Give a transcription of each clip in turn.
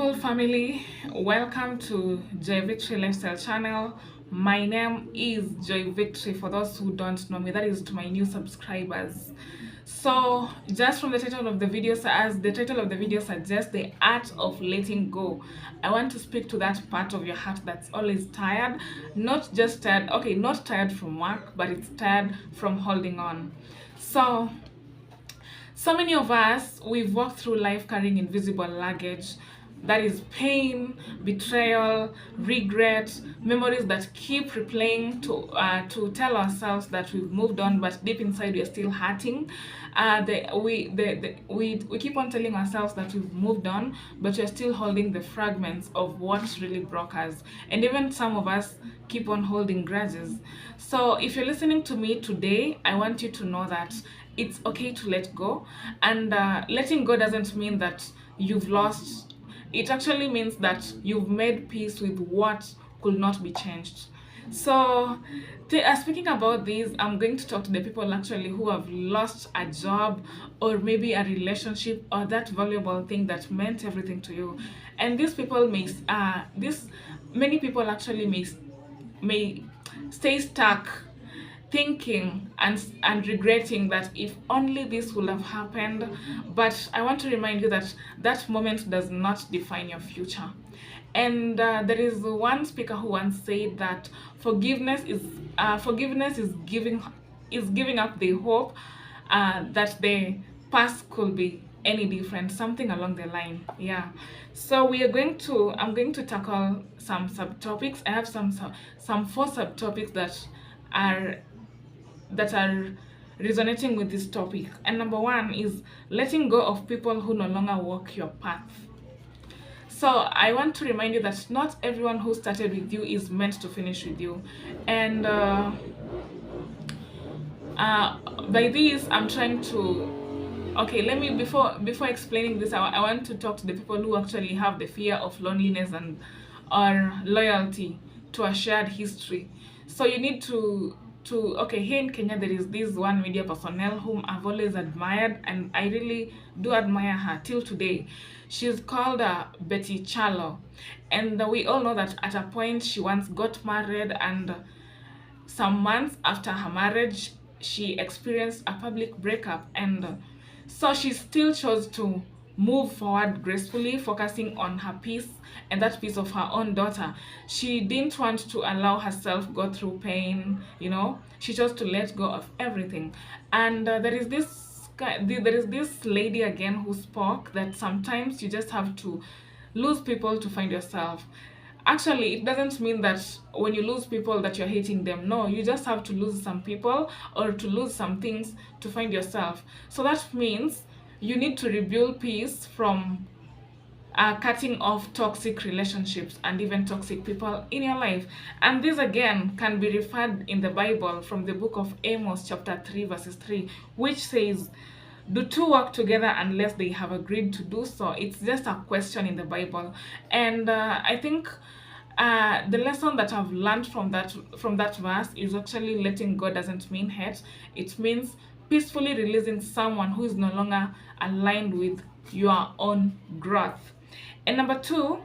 beautiful family, welcome to Joy Victory Lifestyle channel. My name is Joy Victory. For those who don't know me, that is to my new subscribers. So just from the title of the video, as the title of the video suggests, the art of letting go, I want to speak to that part of your heart that's always tired. Not just tired, okay, not tired from work, but it's tired from holding on. So many of us, we've walked through life carrying invisible luggage. That is pain, betrayal, regret, memories that keep replaying to tell ourselves that we've moved on, but deep inside we're still hurting. We keep on telling ourselves that we've moved on, but we're still holding the fragments of what really broke us. And even some of us keep on holding grudges. So if you're listening to me today, I want you to know that it's okay to let go. And letting go doesn't mean that you've lost. It actually means that you've made peace with what could not be changed. So speaking about this, I'm going to talk to the people actually who have lost a job, or maybe a relationship, or that valuable thing that meant everything to you. And these people many people actually may stay stuck thinking and regretting that if only this would have happened. But I want to remind you that that moment does not define your future. And there is one speaker who once said that forgiveness is giving up the hope that the past could be any different, something along the line. Yeah. So I'm going to tackle some subtopics. I have some 4 subtopics are that are resonating with this topic. And number 1 is letting go of people who no longer walk your path. So I want to remind you that not everyone who started with you is meant to finish with you. And by this, I'm trying to let me before explaining this, I want to talk to the people who actually have the fear of loneliness and or loyalty to a shared history. So you need to here in Kenya there is this one media personnel whom I've always admired, and I really do admire her till today. She's called Betty Chalo, and we all know that at a point she once got married, and some months after her marriage she experienced a public breakup, and so she still chose to move forward gracefully, focusing on her peace and that peace of her own daughter. She didn't want to allow herself go through pain, She chose to let go of everything. And there is this lady again who spoke that sometimes you just have to lose people to find yourself. Actually, it doesn't mean that when you lose people that you're hating them. No, you just have to lose some people or to lose some things to find yourself. So that means you need to rebuild peace from cutting off toxic relationships and even toxic people in your life. And this again can be referred in the Bible from the book of Amos chapter 3 verses 3, which says, "Do two work together unless they have agreed to do so?" It's just a question in the Bible. And I think the lesson that I've learned from that verse is actually letting go doesn't mean hate. It means peacefully releasing someone who is no longer aligned with your own growth. And number 2,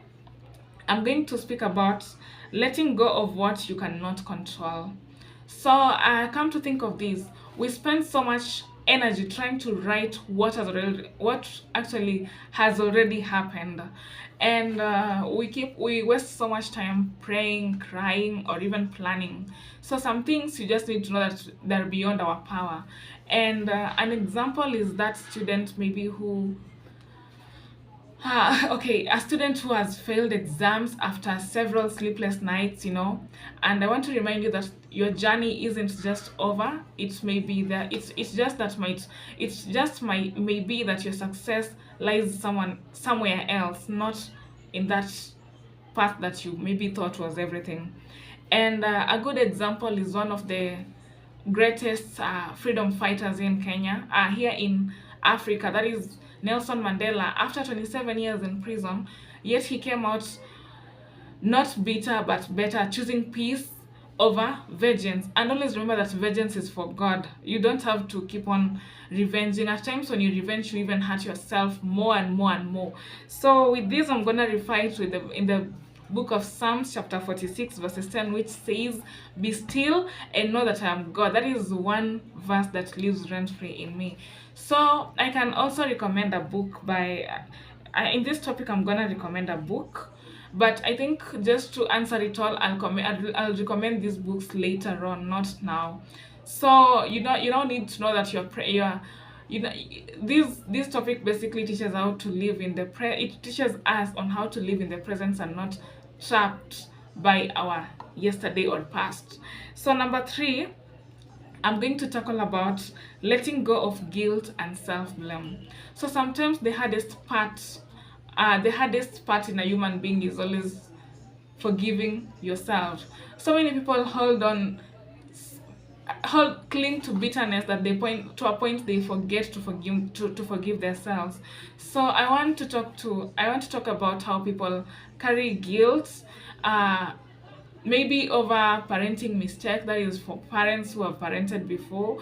I'm going to speak about letting go of what you cannot control. So I come to think of this. We spend so much energy trying to write what actually has already happened, and we waste so much time praying, crying, or even planning. So some things you just need to know that they're beyond our power. And an example is that student maybe who a student who has failed exams after several sleepless nights, and I want to remind you that your journey isn't just over. It may be that may be that your success lies somewhere else, not in that path that you maybe thought was everything. And a good example is one of the greatest freedom fighters in Kenya, here in Africa, that is Nelson Mandela. After 27 years in prison, yet he came out not bitter but better, choosing peace over vengeance. And always remember that vengeance is for God. You don't have to keep on revenging. At times when you revenge, you even hurt yourself more and more and more. So with this, I'm gonna refer to in the book of Psalms chapter 46 verses 10, which says, "Be still and know that I am God." That is one verse that lives rent free in me. So I can also recommend a book by in this topic. I'm gonna recommend a book, but I think just to answer it all, I'll recommend these books later on, not now. So you don't need to know that you're you know this topic basically teaches how to live in the it teaches us on how to live in the presence and not trapped by our yesterday or past. So number 3, I'm going to tackle about letting go of guilt and self-blame. So sometimes the hardest part in a human being is always forgiving yourself. So many people cling to bitterness that they point to a point they forget to forgive themselves. So I want to talk about how people carry guilt, uh maybe over parenting mistake, that is for parents who have parented before.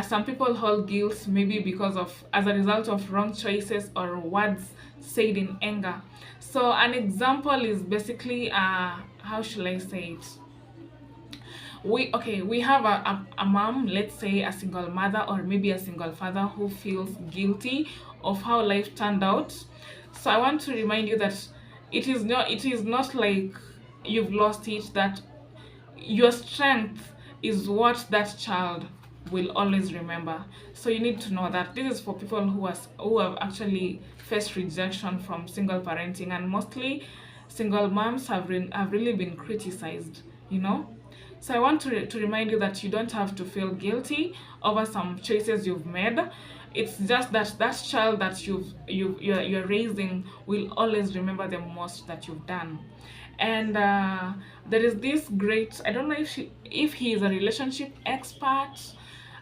Some people hold guilt maybe because of as a result of wrong choices or words said in anger. So an example is basically how should I say it? We have a mom, let's say a single mother or maybe a single father, who feels guilty of how life turned out. So I want to remind you that it is not like you've lost it, that your strength is what that child will always remember. So you need to know that this is for people who have actually faced rejection from single parenting, and mostly single moms have really been criticized, you know. So I want to remind you that you don't have to feel guilty over some choices you've made. It's just that that child that you're raising will always remember the most that you've done. And there is this great, I don't know if he is a relationship expert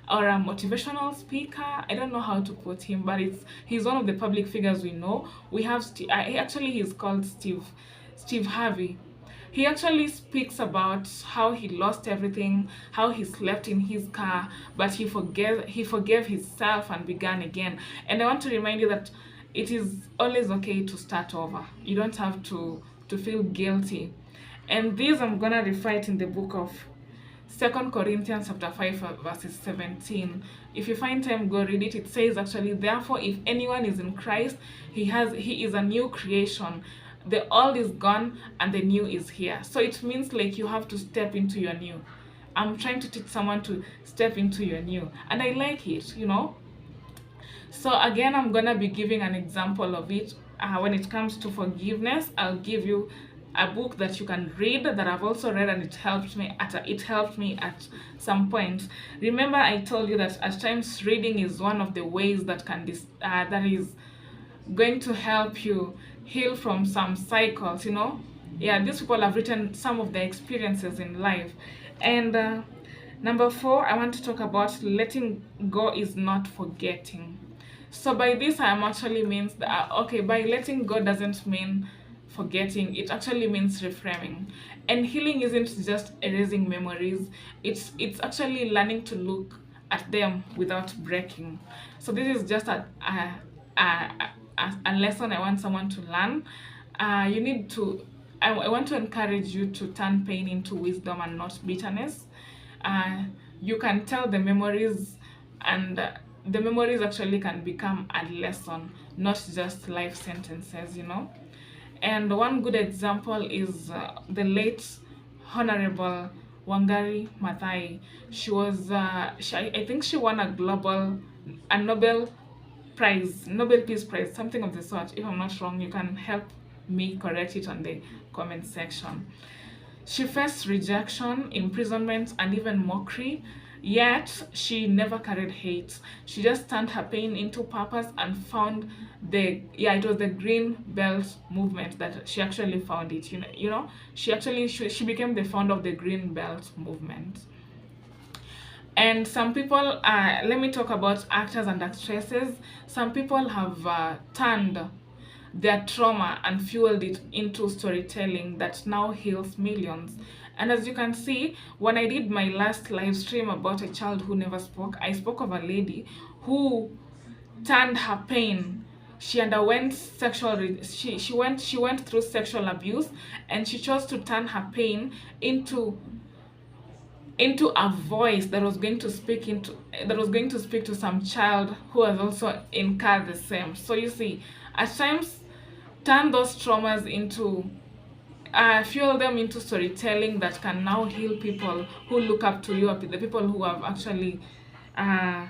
or a motivational speaker. I don't know how to put him, but he's one of the public figures we know. We have he's called Steve Harvey. He actually speaks about how he lost everything, how he slept in his car, but he forgave himself and began again. And I want to remind you that it is always okay to start over. You don't have to feel guilty. And this I'm gonna refer it in the book of 2 Corinthians chapter 5 verses 17. If you find time, go read it. It says actually, "Therefore, if anyone is in Christ, he is a new creation. The old is gone and the new is here." So it means like you have to step into your new. I'm trying to teach someone to step into your new, and I like it, you know. So again, I'm gonna be giving an example of it. When it comes to forgiveness, I'll give you a book that you can read that I've also read, and it helped me at some point. Remember, I told you that at times reading is one of the ways that that is going to help you heal from some cycles, you know. Yeah, these people have written some of their experiences in life. And number 4, I want to talk about letting go is not forgetting. So by this, I am actually means that okay, by letting go doesn't mean forgetting. It actually means reframing. And healing isn't just erasing memories. It's actually learning to look at them without breaking. So this is just a lesson I want someone to learn. You need to. I want to encourage you to turn pain into wisdom and not bitterness. You can tell the memories, and the memories actually can become a lesson, not just life sentences, you know. And one good example is the late Honorable Wangari Maathai. She was, I think she won a Nobel Peace Prize, something of the sort. If I'm not wrong, you can help me correct it on the comment section. She faced rejection, imprisonment, and even mockery, yet she never carried hate. She just turned her pain into purpose and found it was the Green Belt movement that she actually found it. She became the founder of the Green Belt movement. And some people, let me talk about actors and actresses. Some people have turned their trauma and fueled it into storytelling that now heals millions. And as you can see, when I did my last live stream about a child who never spoke, I spoke of a lady who turned her pain. She underwent she went through sexual abuse, and she chose to turn her pain into a voice that was going to speak to some child who has also incurred the same. So you see, at times, turn those traumas into fuel them into storytelling that can now heal people who look up to you, the people who have actually uh,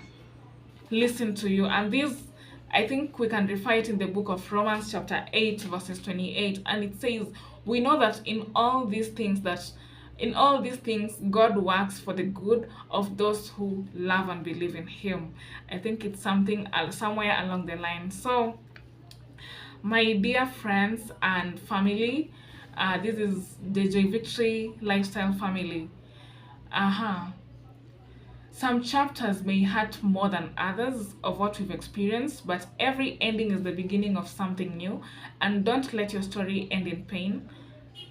listened to you. And this, I think we can refer it in the book of Romans chapter 8 verses 28, and it says, we know that in all these things God works for the good of those who love and believe in him. I think it's something somewhere along the line. So my dear friends and family, this is the Joy Victory Lifestyle family. Some chapters may hurt more than others of what we've experienced, but every ending is the beginning of something new. And don't let your story end in pain.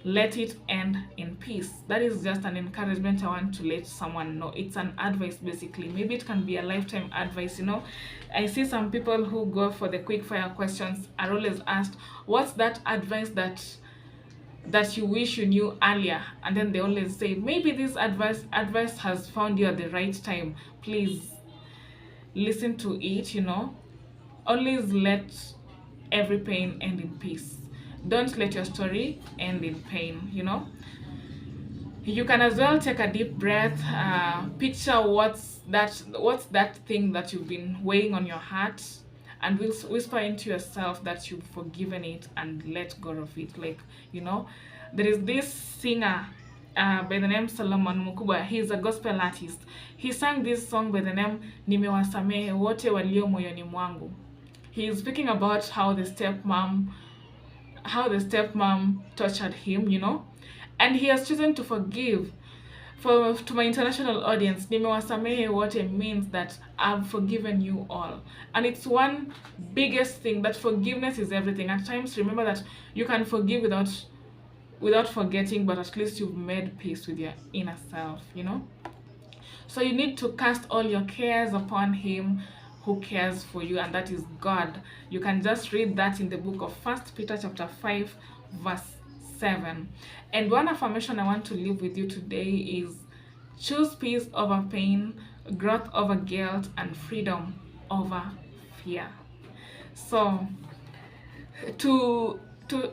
Let it end in peace. That is just an encouragement I want to let someone know. It's an advice, basically. Maybe it can be a lifetime advice, I see some people who go for the quick fire questions are always asked, what's that advice that you wish you knew earlier? And then they always say, maybe this advice has found you at the right time. Please listen to it. Always let every pain end in peace. Don't let your story end in pain. You can as well take a deep breath, picture what's that thing that you've been weighing on your heart, and whisper into yourself that you've forgiven it and let go of it. There is this singer by the name Solomon Mukuba. He's a gospel artist. He sang this song by the name Nimewasamehe wote walio moyoni mwangu. He is speaking about how the stepmom tortured him, and he has chosen to forgive. To my international audience, nimewasamehe wote means that I've forgiven you all. And it's one biggest thing, that forgiveness is everything. At times, remember that you can forgive without forgetting, but at least you've made peace with your inner self. So you need to cast all your cares upon him who cares for you, and that is God. You can just read that in the book of 1 Peter chapter 5 verse 7. And one affirmation I want to leave with you today is, choose peace over pain, growth over guilt, and freedom over fear. So to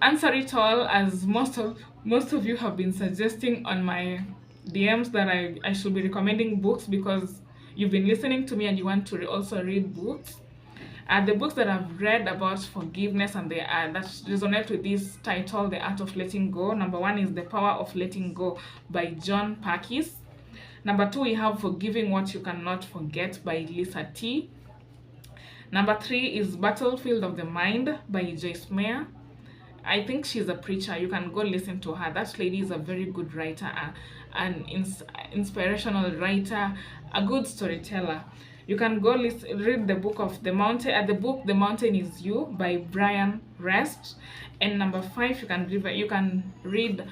answer it all, as most of you have been suggesting on my DMs that I should be recommending books because you've been listening to me and you want to also read books. The books that I've read about forgiveness and that resonate with this title, The Art of Letting Go. Number 1 is The Power of Letting Go by John Perkins. Number 2, we have Forgiving What You Cannot Forget by Lisa T. Number 3 is Battlefield of the Mind by Joyce Meyer. I think she's a preacher. You can go listen to her. That lady is a very good writer, an inspirational writer, a good storyteller. You can go read the book of The Mountain. The book The Mountain Is You by Brian Rest. And number 5, you can read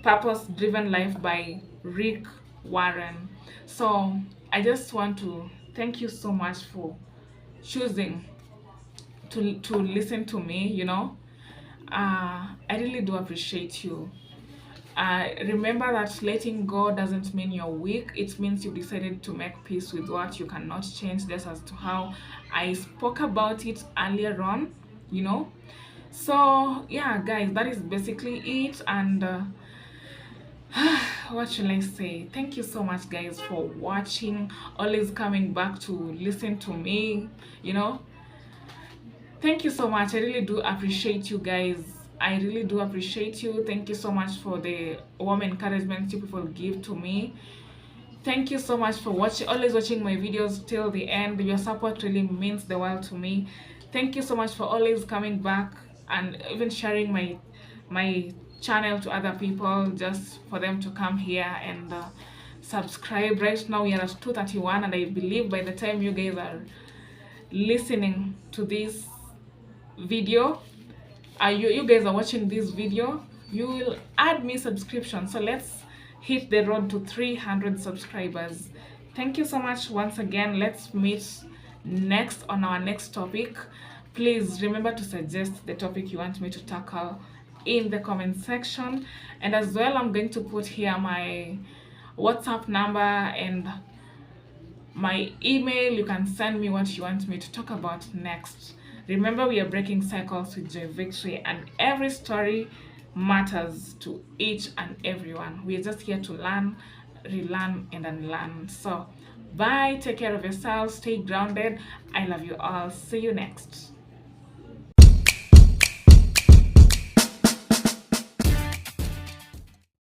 Purpose Driven Life by Rick Warren. So I just want to thank you so much for choosing to listen to me. I really do appreciate you. Remember that letting go doesn't mean you're weak. It means you decided to make peace with what you cannot change, just as to how I spoke about it earlier on, So yeah, guys, that is basically it. And what should I say? Thank you so much, guys, for watching, always coming back to listen to me. Thank you so much. I really do appreciate you guys. I really do appreciate you. Thank you so much for the warm encouragement you people give to me. Thank you so much for always watching my videos till the end. Your support really means the world to me. Thank you so much for always coming back and even sharing my channel to other people, just for them to come here and subscribe. Right now we are at 231, and I believe by the time you guys are listening to this video, you guys are watching this video, you will add me subscription. So let's hit the road to 300 subscribers. Thank you so much once again. Let's meet next on our next topic. Please remember to suggest the topic you want me to tackle in the comment section. And as well, I'm going to put here my WhatsApp number and my email. You can send me what you want me to talk about next. Remember, we are breaking cycles with Joy Victory, and every story matters to each and everyone. We are just here to learn, relearn, and unlearn. So, bye. Take care of yourself. Stay grounded. I love you all. See you next.